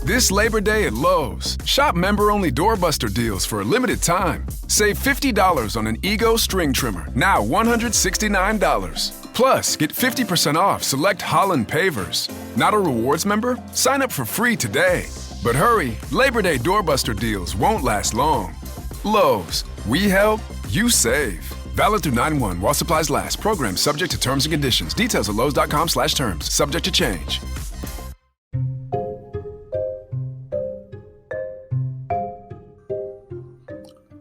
This Labor Day at Lowe's, shop member-only doorbuster deals for a limited time. Save $50 on an Ego string trimmer, now $169. Plus, get 50% off select Holland pavers. Not a rewards member? Sign up for free today. But hurry, Labor Day doorbuster deals won't last long. Lowe's, we help, you save. Valid through 9/1 while supplies last. Program subject to terms and conditions. Details at lowes.com/terms. Subject to change.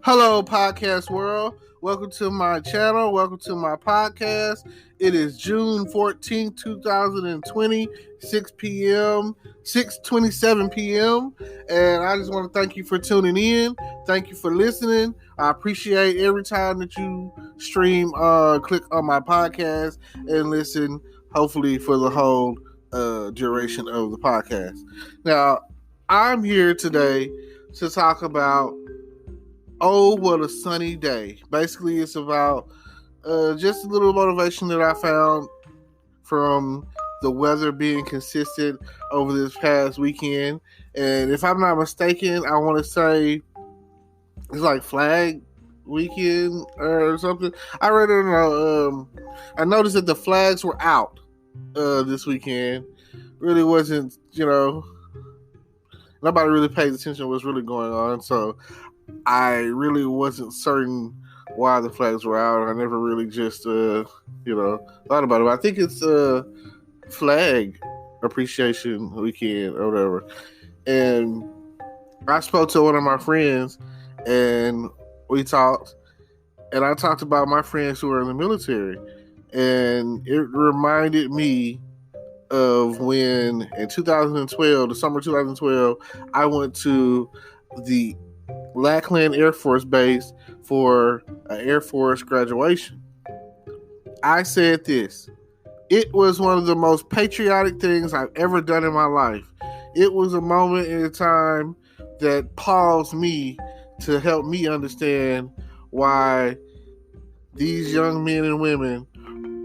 Hello, podcast world. Welcome to my channel. Welcome to my podcast. It is June 14th, 2020, 6:27 p.m. And I just want to thank you for tuning in. Thank you for listening. I appreciate every time that you stream, click on my podcast and listen, hopefully for the whole duration of the podcast. Now, I'm here today to talk about Oh, What a Sunny Day. Basically, it's about just a little motivation that I found from the weather being consistent over this past weekend. And if I'm not mistaken, I want to say it's like Flag Weekend or something. I read it I noticed that the flags were out this weekend. Really wasn't, nobody really paid attention to what's really going on. So I really wasn't certain why the flags were out. I never really just, thought about it. But I think it's Flag Appreciation Weekend or whatever. And I spoke to one of my friends and we talked. And I talked about my friends who are in the military. And it reminded me of when in 2012, the summer 2012, I went to the Lackland Air Force Base for an Air Force graduation. I said this. It was one of the most patriotic things I've ever done in my life. It was a moment in time that paused me to help me understand why these young men and women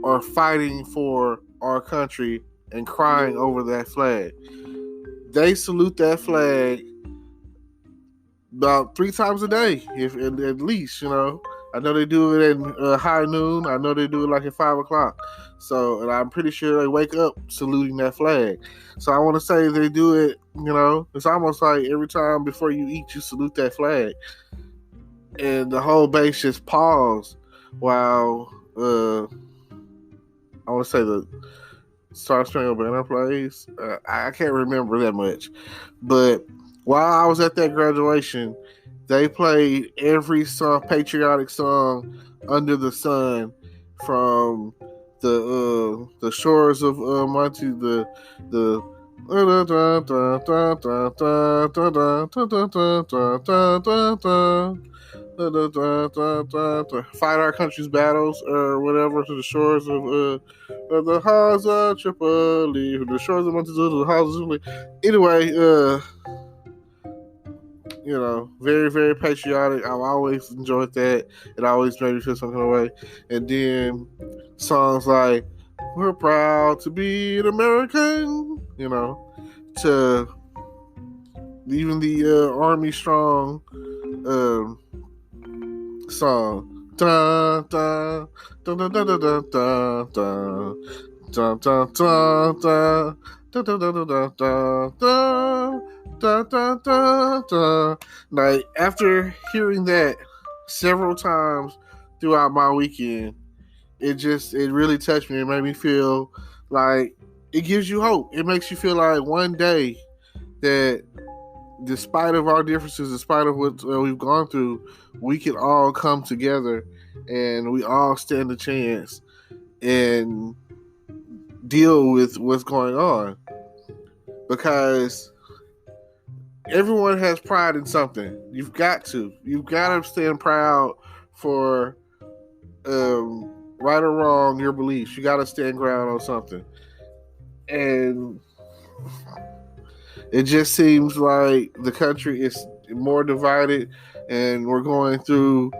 are fighting for our country and crying over that flag. They salute that flag about 3 times a day, if at least, I know they do it at high noon. I know they do it like at 5 o'clock. So, and I'm pretty sure they wake up saluting that flag. So I want to say they do it, it's almost like every time before you eat, you salute that flag. And the whole base just paused while, I want to say the Star Spangled Banner plays. I can't remember that much. But while I was at that graduation, they played every song, patriotic song under the sun, from the shores of Monty, the fight our country's battles or whatever, to the shores of the halls of Tripoli, the shores of Monty, the halls of Tripoli. Anyway, very, very patriotic. I've always enjoyed that. It always made me feel some kind of way. And then songs like "We're Proud to Be an American," to even the Army Strong song. Da da da da da da da da da da da da. Da, da, da, da, da, da, da, da, da, da. Like, after hearing that several times throughout my weekend, it really touched me. It made me feel like it gives you hope. It makes you feel like one day that despite of our differences, despite of what we've gone through, we can all come together and we all stand a chance and deal with what's going on. Because everyone has pride in something. You've got to stand proud for right or wrong your beliefs. You got to stand ground on something. And it just seems like the country is more divided, and we're going through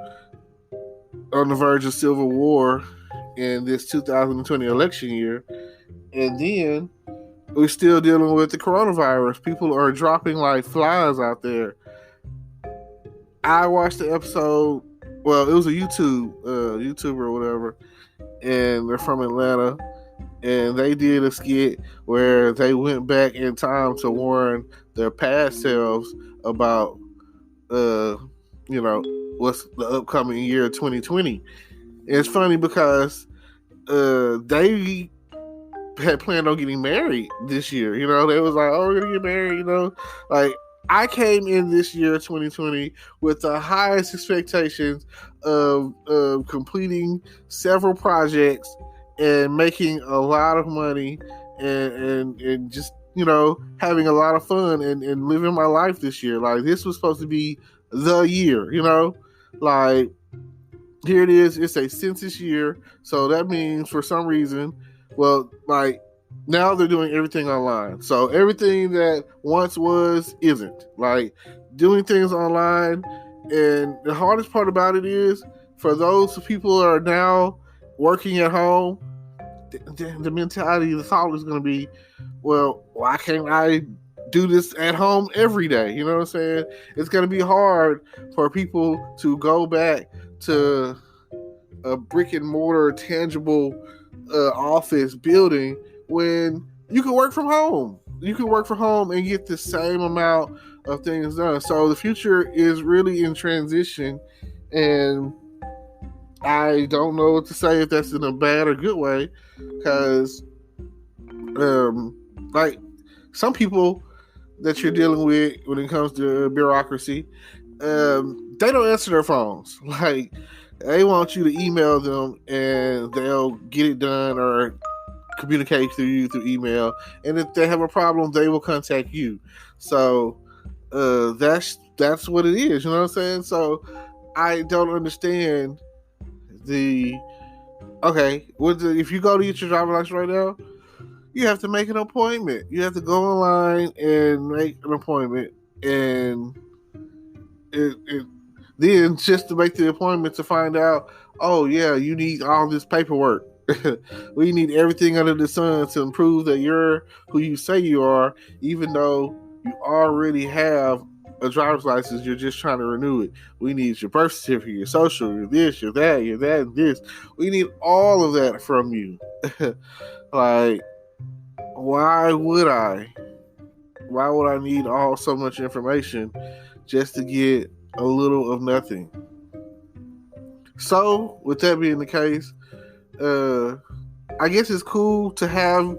on the verge of civil war in this 2020 election year. And then we're still dealing with the coronavirus. People are dropping like flies out there. I watched the episode. Well, it was a YouTuber or whatever, and they're from Atlanta, and they did a skit where they went back in time to warn their past selves about, what's the upcoming year 2020. And it's funny because they had planned on getting married this year. They was like, "Oh, we're gonna get married." Like I came in this year 2020 with the highest expectations of completing several projects and making a lot of money and just having a lot of fun and living my life this year. Like this was supposed to be the year. Like here it is. It's a census year, so that means for some reason, well, like now they're doing everything online. So everything that once was isn't. Like doing things online, and the hardest part about it is for those people who are now working at home, the mentality, the thought is going to be, well, why can't I do this at home every day? You know what I'm saying? It's going to be hard for people to go back to a brick and mortar, tangible office building when you can work from home. You can work from home and get the same amount of things done. So the future is really in transition, and I don't know what to say if that's in a bad or good way, because like some people that you're dealing with when it comes to bureaucracy, they don't answer their phones. Like they want you to email them and they'll get it done, or communicate through you through email. And if they have a problem, they will contact you. So that's what it is. You know what I'm saying? So I don't understand if you go to get your driver's license right now, you have to make an appointment. You have to go online and make an appointment, and then just to make the appointment to find out, oh yeah, you need all this paperwork. We need everything under the sun to prove that you're who you say you are, even though you already have a driver's license. You're just trying to renew it. We need your birth certificate, your social, your this, your that, and this. We need all of that from you. Like, why would I need so much information just to get a little of nothing? So, with that being the case, I guess it's cool to have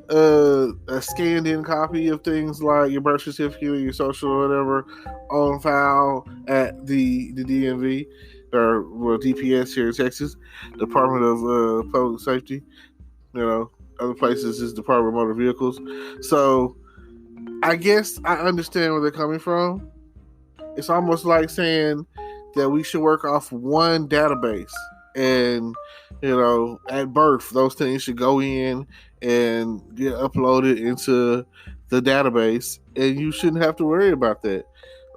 a scanned-in copy of things like your birth certificate or your social or whatever on file at the DMV or DPS here in Texas, Department of Public Safety. Other places is Department of Motor Vehicles. So I guess I understand where they're coming from. It's almost like saying that we should work off one database, and at birth those things should go in and get uploaded into the database, and you shouldn't have to worry about that.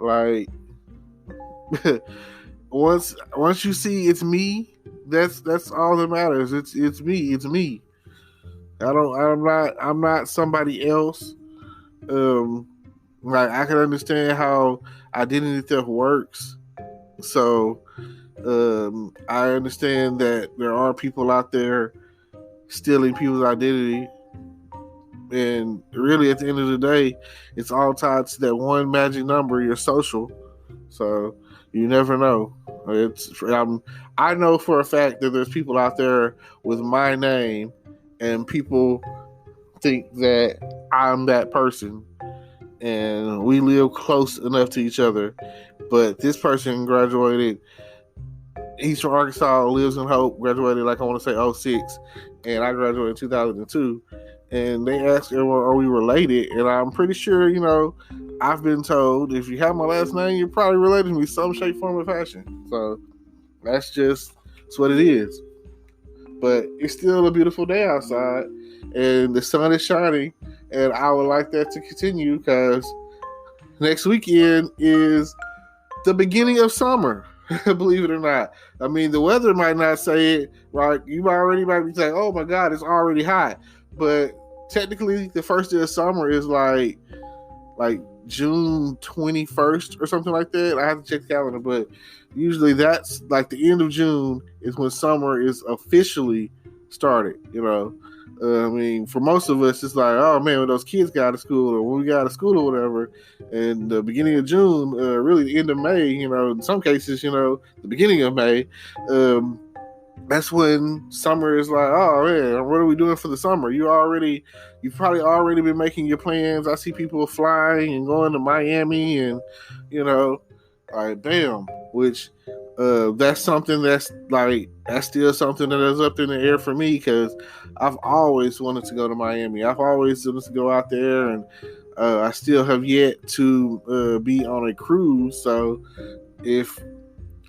Like once you see it's me, that's all that matters. It's me. I'm not somebody else. Like I can understand how identity theft works. So I understand that there are people out there stealing people's identity, and really at the end of the day, it's all tied to that one magic number, your social. So you never know. I know for a fact that there's people out there with my name, and people think that I'm that person, and we live close enough to each other. But this person graduated. He's from Arkansas, lives in Hope, graduated like I want to say 06, and I graduated in 2002. And they asked, are we related? And I'm pretty sure, I've been told if you have my last name, you're probably related to me some shape, form, or fashion. So that's what it is. But it's still a beautiful day outside, and the sun is shining, and I would like that to continue because next weekend is the beginning of summer. Believe it or not. I mean, the weather might not say it, right? You might be saying, oh my God, it's already hot. But technically the first day of summer is like June 21st or something like that. I have to check the calendar, but usually that's like the end of June is when summer is officially started. I mean, for most of us, it's like, oh man, when those kids got out of school or when we got out of school or whatever, and the beginning of June, really the end of May, in some cases, the beginning of May, that's when summer is like, oh man, what are we doing for the summer? You've probably already been making your plans. I see people flying and going to Miami and, like, bam, which that's something that's still something that is up in the air for me because I've always wanted to go to Miami. I've always wanted to go out there, and I still have yet to be on a cruise. So if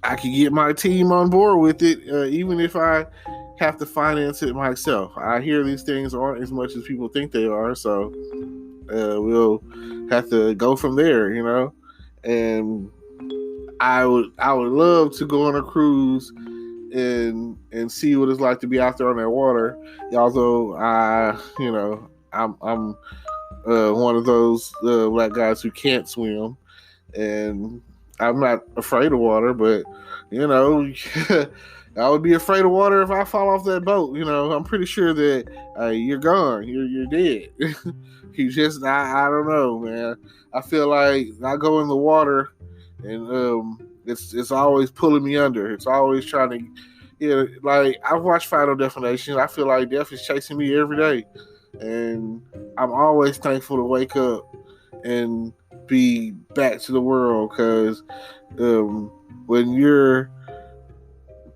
I can get my team on board with it, even if I have to finance it myself. I hear these things aren't as much as people think they are, so we'll have to go from there, And I would love to go on a cruise and see what it's like to be out there on that water. Although I'm one of those black guys who can't swim, and I'm not afraid of water, but I would be afraid of water if I fall off that boat. I'm pretty sure that you're gone, you're dead. You just I don't know, man. I feel like I go in the water, and it's always pulling me under. It's always trying to, like I've watched Final Destination. I feel like death is chasing me every day, and I'm always thankful to wake up and be back to the world, because when you're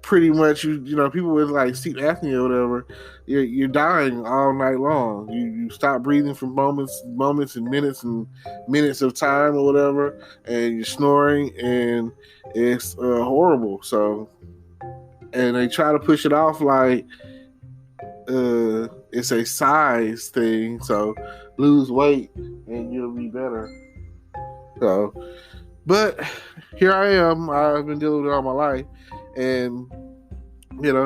pretty much people with like sleep apnea or whatever, you're dying all night long. You stop breathing for moments and minutes of time or whatever, and you're snoring, and it's horrible. So, and they try to push it off like it's a size thing, so lose weight and you'll be better. So, but here I am. I've been dealing with it all my life, and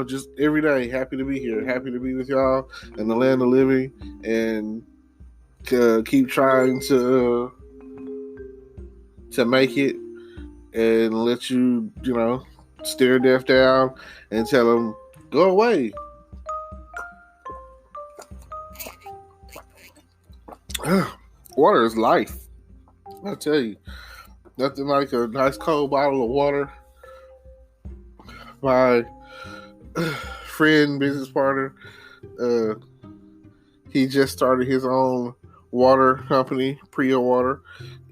just every day, happy to be here, happy to be with y'all in the land of living, and keep trying to make it, and let you, stare death down and tell them, go away. Water is life. I tell you, nothing like a nice cold bottle of water. My friend, business partner, he just started his own water company, Priya Water,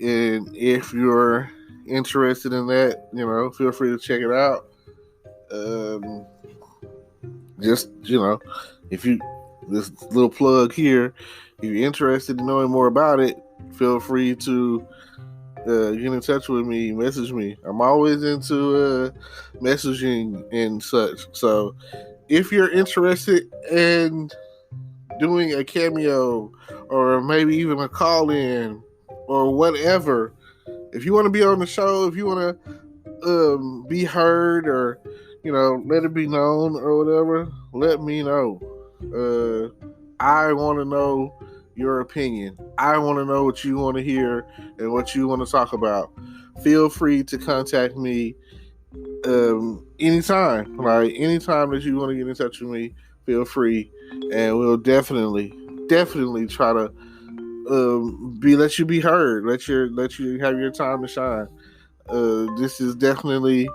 and if you're interested in that, feel free to check it out. If you, this little plug here, if you're interested in knowing more about it, feel free to get in touch with me, message me. I'm always into messaging and such. So if you're interested in doing a cameo or maybe even a call-in or whatever, if you want to be on the show, if you want to be heard, or let it be known or whatever, let me know. I want to know your opinion. I want to know what you want to hear and what you want to talk about. Feel free to contact me anytime. Like anytime that you want to get in touch with me, feel free, and we'll definitely try to let you be heard. Let you have your time to shine. This is definitely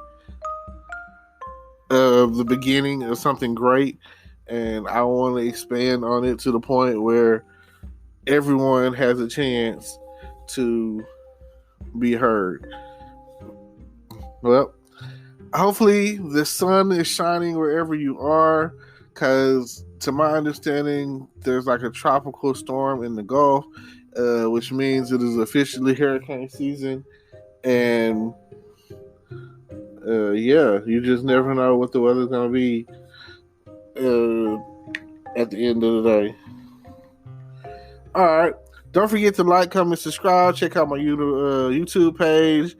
the beginning of something great, and I want to expand on it to the point where everyone has a chance to be heard. Well, hopefully the sun is shining wherever you are, because to my understanding, there's like a tropical storm in the Gulf, which means it is officially hurricane season. And you just never know what the weather's going to be at the end of the day. All right. Don't forget to like, comment, subscribe. Check out my YouTube page.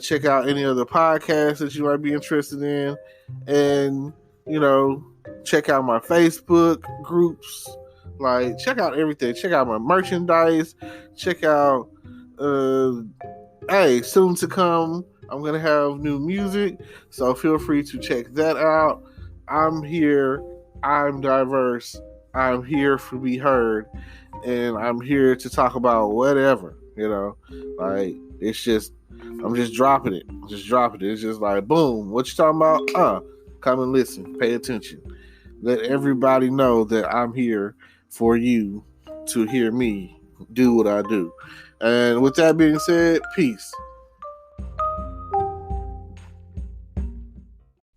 Check out any other podcasts that you might be interested in. And, check out my Facebook groups. Like, check out everything. Check out my merchandise. Check out, hey, soon to come, I'm going to have new music. So feel free to check that out. I'm here. I'm diverse. I'm here to be heard. And I'm here to talk about whatever, like, it's just, I'm just dropping it. Just dropping it. It's just like, boom, what you talking about? Come and listen. Pay attention. Let everybody know that I'm here for you to hear me do what I do. And with that being said, peace.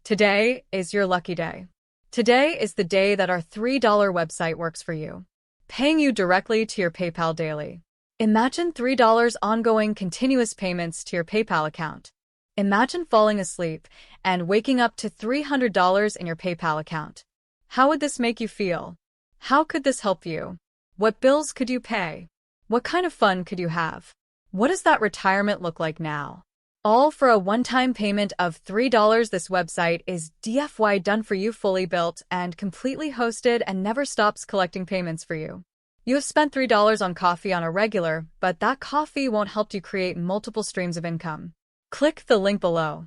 Today is your lucky day. Today is the day that our $3 website works for you, paying you directly to your PayPal daily. Imagine $3 ongoing continuous payments to your PayPal account. Imagine falling asleep and waking up to $300 in your PayPal account. How would this make you feel? How could this help you? What bills could you pay? What kind of fun could you have? What does that retirement look like now? All for a one-time payment of $3. This website is DFY done for you, fully built and completely hosted, and never stops collecting payments for you. You have spent $3 on coffee on a regular, but that coffee won't help you create multiple streams of income. Click the link below.